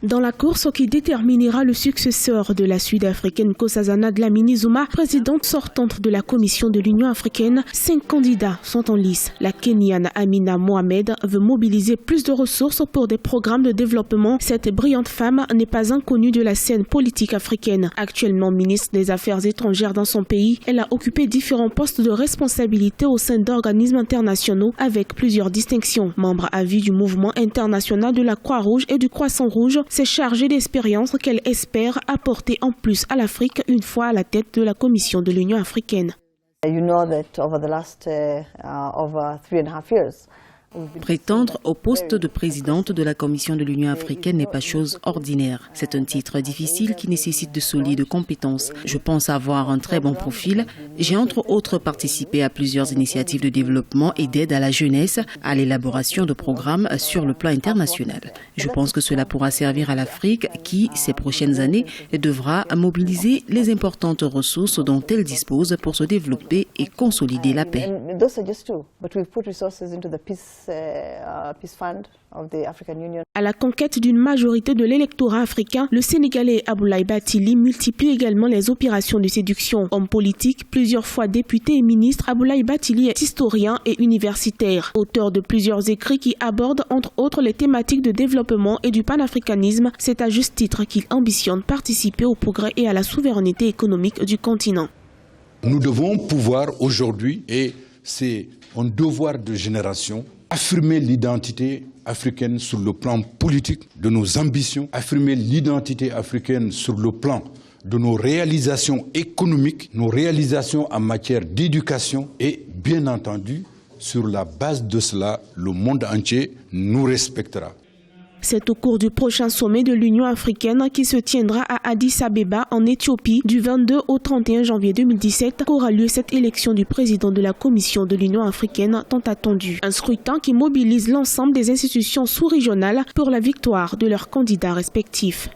Dans la course qui déterminera le successeur de la Sud-Africaine Nkosazana Dlamini Zuma, présidente sortante de la Commission de l'Union africaine, 5 candidats sont en lice. La Kenyane Amina Mohamed veut mobiliser plus de ressources pour des programmes de développement. Cette brillante femme n'est pas inconnue de la scène politique africaine. Actuellement ministre des Affaires étrangères dans son pays, elle a occupé différents postes de responsabilité au sein d'organismes internationaux avec plusieurs distinctions. Membre à vie du mouvement international de la Croix-Rouge et du Croissant-Rouge, c'est chargé d'expérience qu'elle espère apporter en plus à l'Afrique une fois à la tête de la Commission de l'Union africaine. You know that over the last over 3.5 years, prétendre au poste de présidente de la Commission de l'Union africaine n'est pas chose ordinaire. C'est un titre difficile qui nécessite de solides compétences. Je pense avoir un très bon profil. J'ai entre autres participé à plusieurs initiatives de développement et d'aide à la jeunesse, à l'élaboration de programmes sur le plan international. Je pense que cela pourra servir à l'Afrique qui, ces prochaines années, devra mobiliser les importantes ressources dont elle dispose pour se développer et consolider la paix. À la conquête d'une majorité de l'électorat africain, le Sénégalais Aboulaye Bathily multiplie également les opérations de séduction. Homme politique, plusieurs fois député et ministre, Aboulaye Bathily est historien et universitaire. Auteur de plusieurs écrits qui abordent entre autres les thématiques de développement et du panafricanisme, c'est à juste titre qu'il ambitionne participer au progrès et à la souveraineté économique du continent. Nous devons pouvoir aujourd'hui, et c'est un devoir de génération, affirmer l'identité africaine sur le plan politique de nos ambitions, affirmer l'identité africaine sur le plan de nos réalisations économiques, nos réalisations en matière d'éducation et bien entendu, sur la base de cela, le monde entier nous respectera. C'est au cours du prochain sommet de l'Union africaine qui se tiendra à Addis Abeba en Éthiopie du 22 au 31 janvier 2017 qu'aura lieu cette élection du président de la Commission de l'Union africaine tant attendue. Un scrutin qui mobilise l'ensemble des institutions sous-régionales pour la victoire de leurs candidats respectifs.